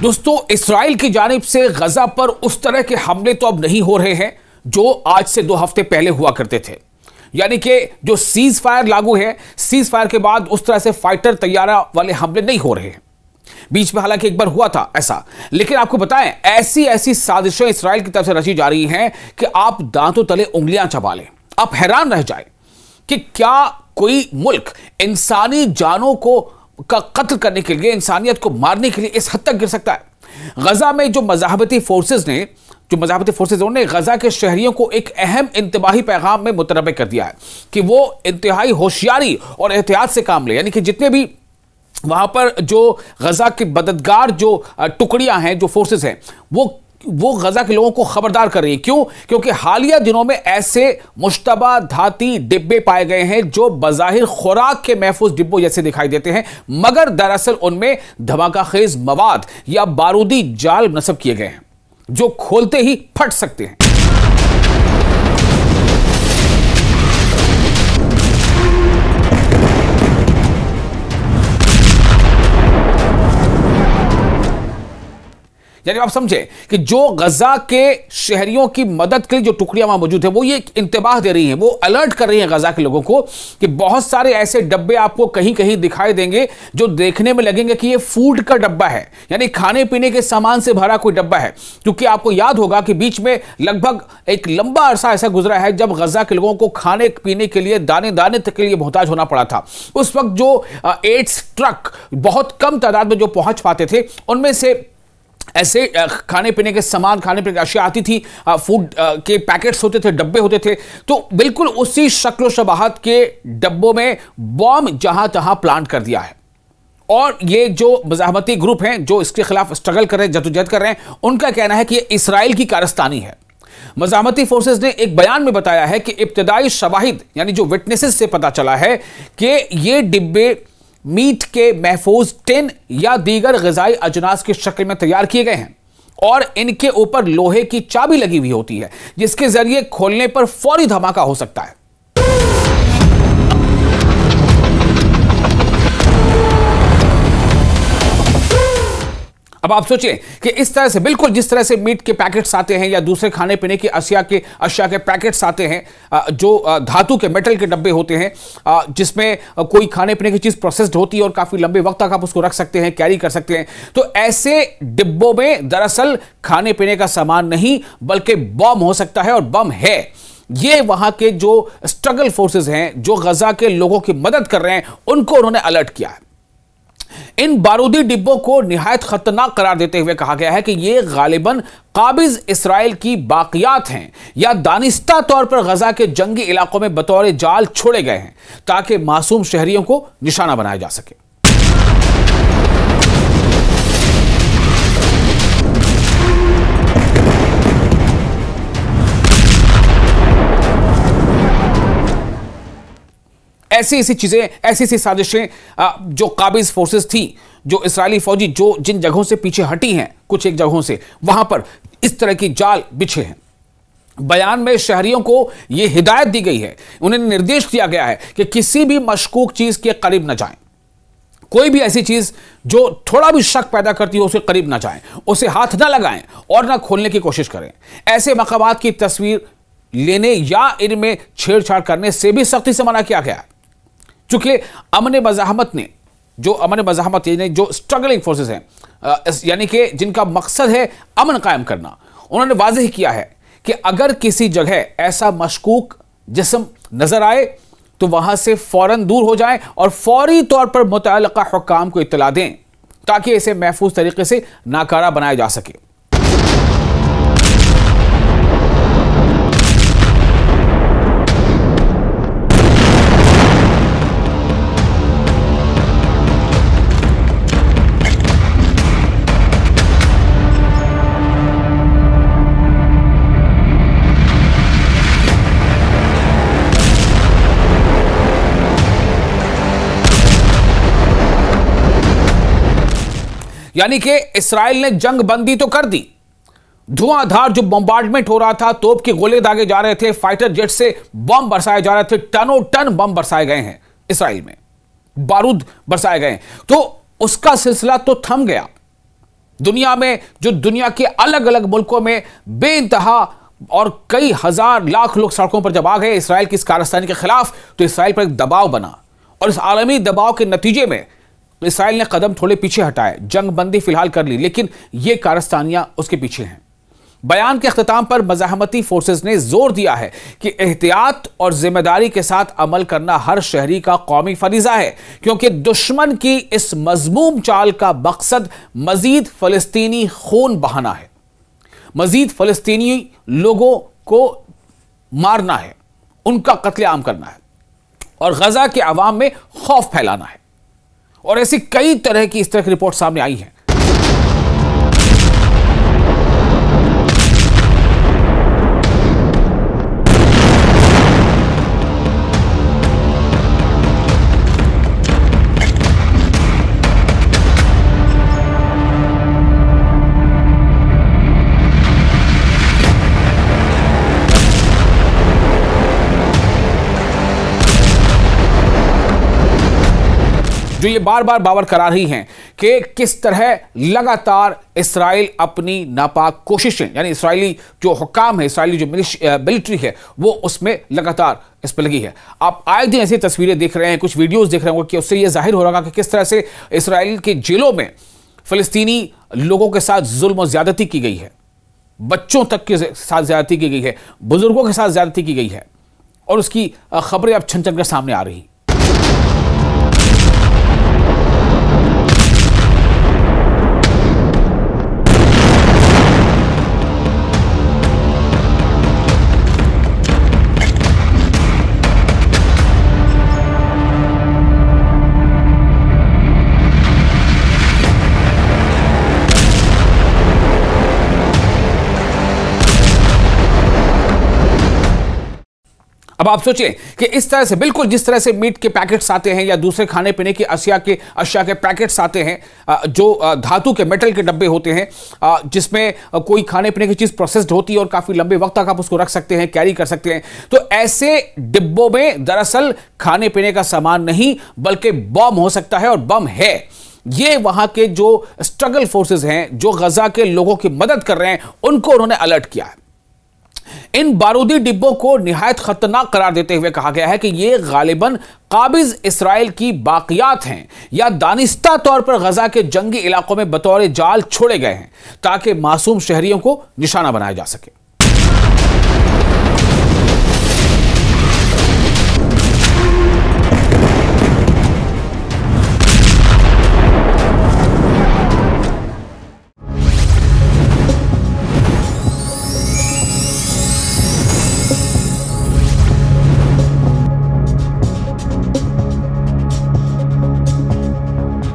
दोस्तों, इस्राइल की जानिब से गजा पर उस तरह के हमले तो अब नहीं हो रहे हैं जो आज से 2 हफ्ते पहले हुआ करते थे। यानी कि जो सीज फायर लागू है, सीज फायर के बाद उस तरह से फाइटर तैयारा वाले हमले नहीं हो रहे हैं। बीच में हालांकि एक बार हुआ था ऐसा, लेकिन आपको बताएं ऐसी ऐसी साजिशें इस्राइल की तरफ से रची जा रही हैं कि आप दांतों तले उंगलियां चबा लें। आप हैरान रह जाए कि क्या कोई मुल्क इंसानी जानों को का कत्ल करने के लिए, इंसानियत को मारने के लिए इस हद तक गिर सकता है। गजा में जो मज़ाहबती फोर्सेज उन्होंने गजा के शहरियों को एक अहम इंतबाही पैगाम में मुतनब्बे कर दिया है कि वो इंतहाई होशियारी और एहतियात से काम ले। यानी कि जितने भी वहां पर जो गजा के मददगार जो टुकड़ियां हैं, जो फोर्सेज हैं, वो गजा के लोगों को खबरदार कर रही है। क्यों? क्योंकि हालिया दिनों में ऐसे मुश्तबा धाती डिब्बे पाए गए हैं जो बज़ाहिर खुराक के महफूज डिब्बों जैसे दिखाई देते हैं, मगर दरअसल उनमें धमाकाखेज मवाद या बारूदी जाल नस्ब किए गए हैं जो खोलते ही फट सकते हैं। यानी आप समझे कि जो गजा के शहरियों की मदद के लिए जो टुकड़ियां वहां मौजूद है, वो ये इंतबाह दे रही हैं, वो अलर्ट कर रही हैं गजा के लोगों को कि बहुत सारे ऐसे डब्बे आपको कहीं कहीं दिखाई देंगे जो देखने में लगेंगे कि ये फूड का डब्बा है, यानी खाने पीने के सामान से भरा कोई डब्बा है। क्योंकि आपको याद होगा कि बीच में लगभग एक लंबा अरसा ऐसा गुजरा है जब गजा के लोगों को खाने पीने के लिए दाने दाने तक के लिए मोहताज होना पड़ा था। उस वक्त जो एड्स ट्रक बहुत कम तादाद में जो पहुंच पाते थे, उनमें से ऐसे खाने पीने के सामान, खाने पीने की अशिया आती थी, फूड के पैकेट्स होते थे, डब्बे होते थे। तो बिल्कुल उसी शक्ल शबाहत के डब्बों में बॉम्ब जहां तहां प्लांट कर दिया है। और ये जो मज़ाहमती ग्रुप हैं जो इसके खिलाफ स्ट्रगल कर रहे हैं, जद्दोजहद कर रहे हैं, उनका कहना है कि ये इसराइल की कारस्तानी है। मज़ाहमती फोर्सेस ने एक बयान में बताया है कि इब्तिदाई शवाहिद यानी जो विटनेसेस से पता चला है कि ये डिब्बे मीट के महफूज टिन या दीगर ग़िज़ाई अजनास की शक्ल में तैयार किए गए हैं और इनके ऊपर लोहे की चाबी लगी हुई होती है जिसके जरिए खोलने पर फौरी धमाका हो सकता है। अब आप सोचिए कि इस तरह से, बिल्कुल जिस तरह से मीट के पैकेट्स आते हैं या दूसरे खाने पीने की अशिया के पैकेट्स आते हैं, जो धातु के मेटल के डब्बे होते हैं, जिसमें कोई खाने पीने की चीज प्रोसेस्ड होती है और काफी लंबे वक्त तक आप उसको रख सकते हैं, कैरी कर सकते हैं। तो ऐसे डिब्बों में दरअसल खाने पीने का सामान नहीं बल्कि बम हो सकता है, और बम है। ये वहां के जो स्ट्रगल फोर्सेस हैं जो गजा के लोगों की मदद कर रहे हैं, उनको उन्होंने अलर्ट किया है। इन बारूदी डिब्बों को निहायत खतरनाक करार देते हुए कहा गया है कि ये गालिबन काबिज इसराइल की बाकियात हैं या दानिस्ता तौर पर गजा के जंगी इलाकों में बतौर जाल छोड़े गए हैं ताकि मासूम शहरियों को निशाना बनाया जा सके। ऐसी ऐसी चीजें, ऐसी ऐसी साजिशें जो काबिज फोर्सेस थी, जो इस्राएली फौजी जो जिन जगहों से पीछे हटी हैं, कुछ एक जगहों से, वहां पर इस तरह की जाल बिछे हैं। बयान में शहरियों को यह हिदायत दी गई है, उन्हें निर्देश दिया गया है कि किसी भी मशकूक चीज के करीब न जाएं। कोई भी ऐसी चीज जो थोड़ा भी शक पैदा करती हो, उसे करीब न जाएं, उसे हाथ न लगाएं और न खोलने की कोशिश करें। ऐसे मकामात की तस्वीर लेने या इनमें छेड़छाड़ करने से भी सख्ती से मना किया गया है। चूंकि अमन मज़ाहमत यानी जो स्ट्रगलिंग फोर्सेस हैं, यानी कि जिनका मकसद है अमन कायम करना, उन्होंने वाज़ेह किया है कि अगर किसी जगह ऐसा मशकूक जिस्म नजर आए तो वहां से फौरन दूर हो जाएं और फौरी तौर पर मुतअल्लिक़ा हुक्काम को इत्तला दें ताकि इसे महफूज तरीके से नाकारा बनाया जा सके। यानी कि इस्राइल ने जंग बंदी तो कर दी, धुआंधार जो बम्बार्डमेंट हो रहा था, तोप के गोले दागे जा रहे थे, फाइटर जेट से बम बरसाए जा रहे थे, टनों टन बम बरसाए गए हैं इस्राइल में, बारूद बरसाए गए, तो उसका सिलसिला तो थम गया। दुनिया में, जो दुनिया के अलग अलग मुल्कों में बेइंतहा और कई हजार लाख लोग सड़कों पर जब आ गए इसराइल की इस कारस्तानी के खिलाफ, तो इसराइल पर एक दबाव बना और इस आलमी दबाव के नतीजे में इसराइल ने कदम थोड़े पीछे हटाए, जंग बंदी फिलहाल कर ली, लेकिन ये कारस्तानियां उसके पीछे हैं। बयान के अख्ताम पर मज़ाहमती फोर्सेस ने जोर दिया है कि एहतियात और जिम्मेदारी के साथ अमल करना हर शहरी का कौमी फरीजा है, क्योंकि दुश्मन की इस मजमूम चाल का मकसद मजीद फलस्तीनी खून बहाना है, मजीद फलस्तीनी लोगों को मारना है, उनका कत्लेआम करना है और गजा के अवाम में खौफ फैलाना है। और ऐसी कई तरह की इस तरह की रिपोर्ट सामने आई है। जो ये बार बार बावर करा रही हैं कि किस तरह लगातार इसराइल अपनी नापाक कोशिशें, यानी इसराइली जो हुक्काम है, इसराइली जो मिलिट्री है, वो उसमें लगातार इस पर लगी है। आप आए दिन ऐसी तस्वीरें देख रहे हैं, कुछ वीडियोस देख रहे होंगे कि उससे ये जाहिर हो रहा है कि किस तरह से इसराइल के जेलों में फ़लस्तीनी लोगों के साथ जुल्म और ज़्यादती की गई है, बच्चों तक के साथ ज़्यादती की गई है, बुजुर्गों के साथ ज़्यादती की गई है, और उसकी खबरें अब छन छन कर सामने आ रही। अब आप सोचिए कि इस तरह से, बिल्कुल जिस तरह से मीट के पैकेट्स आते हैं या दूसरे खाने पीने की अशिया के पैकेट्स आते हैं, जो धातु के मेटल के डब्बे होते हैं, जिसमें कोई खाने पीने की चीज़ प्रोसेस्ड होती है और काफ़ी लंबे वक्त तक आप उसको रख सकते हैं, कैरी कर सकते हैं। तो ऐसे डिब्बों में दरअसल खाने पीने का सामान नहीं बल्कि बम हो सकता है, और बम है। ये वहां के जो स्ट्रगल फोर्सेस हैं, जो गजा के लोगों की मदद कर रहे हैं, उनको उन्होंने अलर्ट किया है। इन बारूदी डिब्बों को निहायत खतरनाक करार देते हुए कहा गया है कि ये गालिबन काबिज इसराइल की बाकियात हैं या दानिस्ता तौर पर गजा के जंगी इलाकों में बतौर जाल छोड़े गए हैं ताकि मासूम शहरियों को निशाना बनाया जा सके।